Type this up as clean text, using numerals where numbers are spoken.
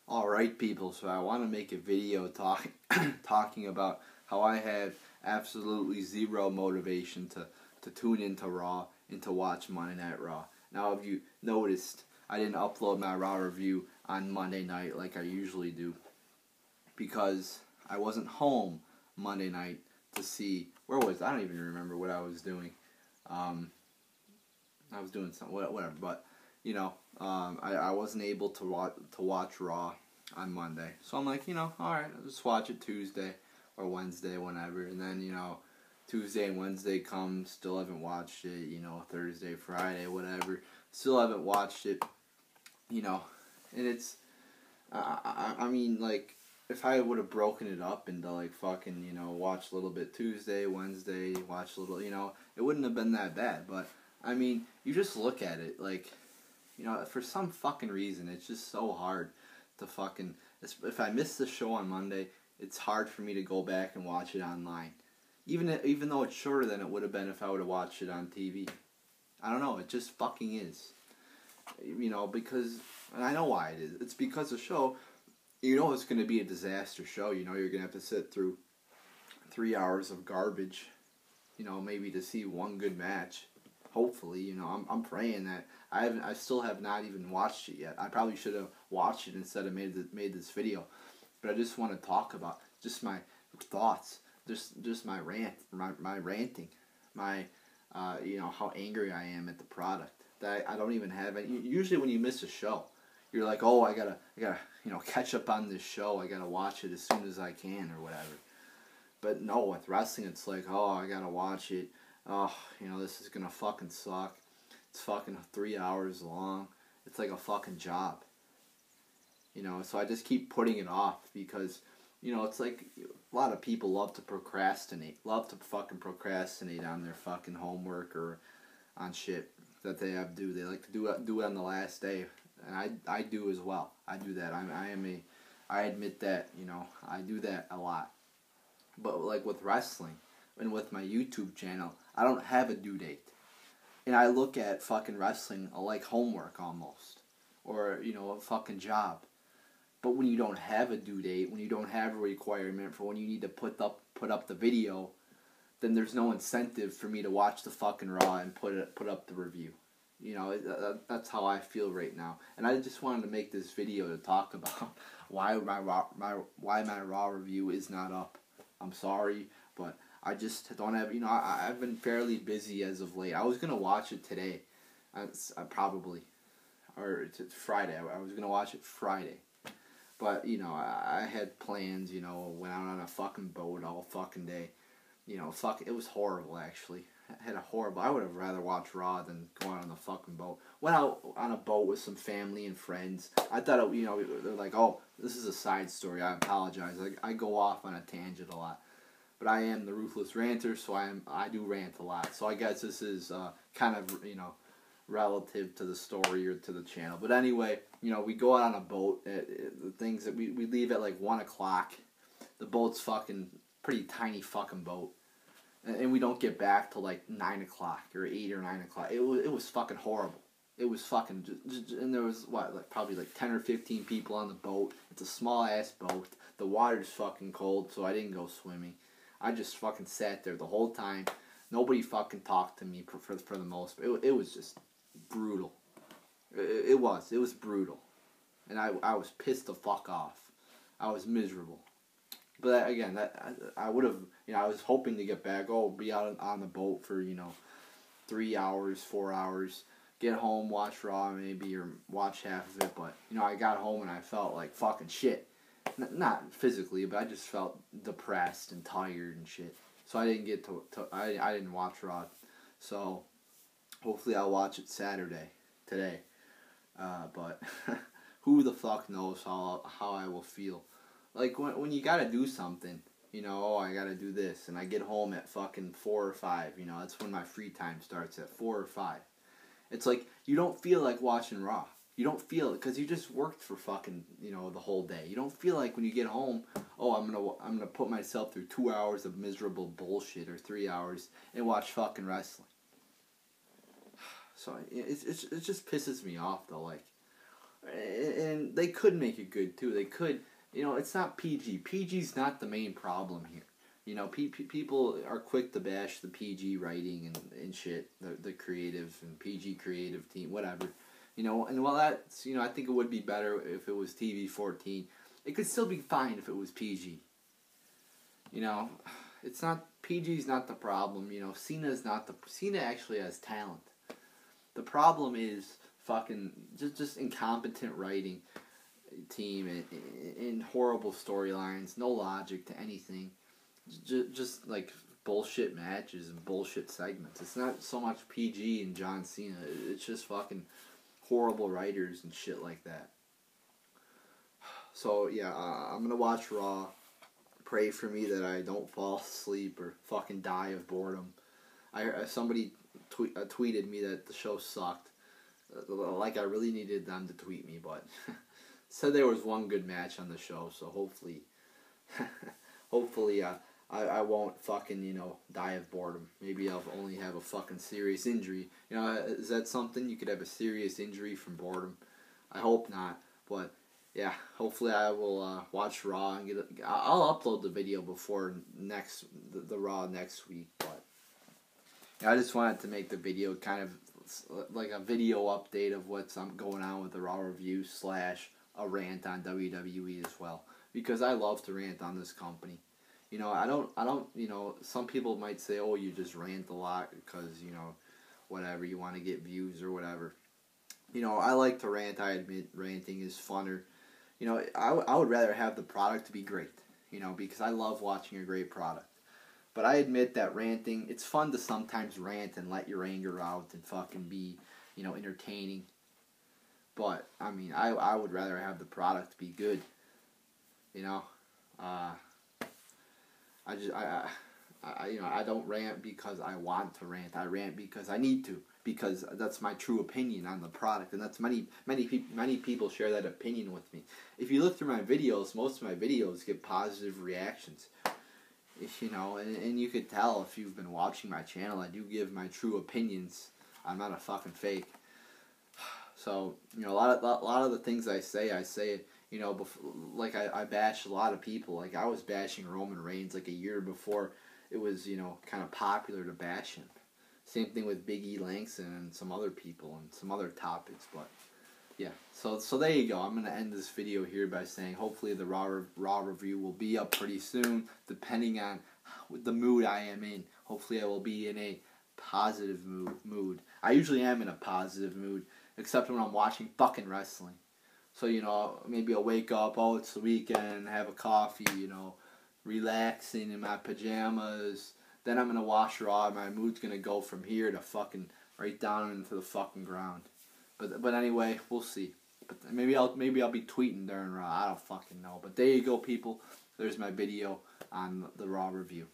Alright people, so I want to make a video talking about how I had absolutely zero motivation to tune into Raw and to watch Monday Night Raw. Now if you noticed, I didn't upload my Raw review on Monday night like I usually do because I wasn't home Monday night to see, I don't even remember what I was doing. I was doing something, whatever, but I wasn't able to watch Raw on Monday. So I'm like, alright, I'll just watch it Tuesday or Wednesday, whenever. And then, Tuesday and Wednesday come, still haven't watched it, Thursday, Friday, whatever. Still haven't watched it, and it's, I mean, like, if I would have broken it up into, like, fucking, watch a little bit Tuesday, Wednesday, watch a little, it wouldn't have been that bad. But, I mean, you just look at it, like, for some fucking reason, it's just so hard to fucking, if I miss the show on Monday, it's hard for me to go back and watch it online. Even though it's shorter than it would have been if I would have watched it on TV. I don't know, it just fucking is. Because, and I know why it is. It's because the show, it's going to be a disaster show. You're going to have to sit through 3 hours of garbage, maybe to see one good match. Hopefully, I'm praying that. I still have not even watched it yet. I probably should have watched it instead of made this video. But I just want to talk about just my thoughts, just my my ranting, my how angry I am at the product. That I don't even have any. Usually when you miss a show, you're like, oh, I gotta catch up on this show. I gotta watch it as soon as I can or whatever. But no, with wrestling, it's like, oh, I gotta watch it. Oh, this is gonna fucking suck. It's fucking 3 hours long. It's like a fucking job. So I just keep putting it off because, it's like a lot of people love to procrastinate. Love to fucking procrastinate on their fucking homework or on shit that they have to do. They like to do it on the last day. And I do as well. I do that. I admit that, I do that a lot. But like with wrestling and with my YouTube channel, I don't have a due date. And I look at fucking wrestling like homework almost. Or, a fucking job. But when you don't have a due date, when you don't have a requirement for when you need to put up the video, then there's no incentive for me to watch the fucking Raw and put up the review. That's how I feel right now. And I just wanted to make this video to talk about why my Raw review is not up. I'm sorry, but I just don't have, I've been fairly busy as of late. I was going to watch it today, probably, or it's Friday. I was going to watch it Friday. But, I had plans, went out on a fucking boat all fucking day. It was horrible, actually. I would have rather watched Raw than go out on the fucking boat. Went out on a boat with some family and friends. I thought, they're like, oh, this is a side story. I apologize. I go off on a tangent a lot. But I am the Ruthless Ranter, so I do rant a lot. So I guess this is kind of, relative to the story or to the channel. But anyway, we go out on a boat. The things that we leave at like 1 o'clock. The boat's fucking pretty tiny fucking boat. And we don't get back till like 9 o'clock or 8 or 9 o'clock. It was fucking horrible. It was fucking, and there was probably like 10 or 15 people on the boat. It's a small ass boat. The water's fucking cold, so I didn't go swimming. I just fucking sat there the whole time. Nobody fucking talked to me for the most part. It was just brutal. It was brutal. And I was pissed the fuck off. I was miserable. But again, I would have, I was hoping to get back, be out on the boat for, 3 hours, 4 hours, get home, watch Raw maybe, or watch half of it. But, I got home and I felt like fucking shit. Not physically, but I just felt depressed and tired and shit. So I didn't get I didn't watch Raw. So hopefully I'll watch it today. But who the fuck knows how I will feel. Like when you gotta do something, I gotta do this, and I get home at fucking 4 or 5, that's when my free time starts, at 4 or 5. It's like, you don't feel like watching Raw. You don't feel it, because you just worked for fucking, the whole day. You don't feel like when you get home, I'm gonna put myself through 2 hours of miserable bullshit, or 3 hours, and watch fucking wrestling. So, it just pisses me off, though, like, and they could make it good too. They could, it's not PG. PG's not the main problem here. People are quick to bash the PG writing and shit, the creative and PG creative team, whatever. And while that's, I think it would be better if it was TV-14. It could still be fine if it was PG. It's not, PG's not the problem. Cena actually has talent. The problem is fucking just incompetent writing team and horrible storylines, no logic to anything. Just like bullshit matches and bullshit segments. It's not so much PG and John Cena. It's just fucking horrible writers and shit like that. So yeah, I'm gonna watch Raw. Pray for me that I don't fall asleep or fucking die of boredom. Somebody tweeted me that the show sucked. Like I really needed them to tweet me, but said there was one good match on the show. So hopefully, I won't fucking die of boredom. Maybe I'll only have a fucking serious injury. Is that something? You could have a serious injury from boredom. I hope not, but. Yeah, hopefully I will watch Raw and I'll upload the video before the Raw next week. But I just wanted to make the video kind of like a video update of what's going on with the Raw review / a rant on WWE as well, because I love to rant on this company. I don't. Some people might say, oh, you just rant a lot because whatever, you want to get views or whatever. I like to rant. I admit ranting is funner. I would rather have the product to be great, because I love watching a great product. But I admit that ranting, it's fun to sometimes rant and let your anger out and fucking be, entertaining. But, I would rather have the product to be good, I don't rant because I want to rant. I rant because I need to, because that's my true opinion on the product, and that's many people share that opinion with me. If you look through my videos, most of my videos get positive reactions. And you could tell if you've been watching my channel, I do give my true opinions. I'm not a fucking fake. So a lot of the things I say it. Like I bash a lot of people. Like I was bashing Roman Reigns like a year before it was, kind of popular to bash him. Same thing with Big E Langston and some other people and some other topics. But yeah, so there you go. I'm gonna end this video here by saying hopefully the Raw review will be up pretty soon, depending on the mood I am in. Hopefully I will be in a positive mood. I usually am in a positive mood, except when I'm watching fucking wrestling. So maybe I'll wake up, oh, it's the weekend, have a coffee, relaxing in my pajamas. Then I'm gonna watch Raw. My mood's gonna go from here to fucking right down into the fucking ground. But anyway, we'll see. But maybe I'll be tweeting during Raw. I don't fucking know. But there you go, people. There's my video on the Raw review.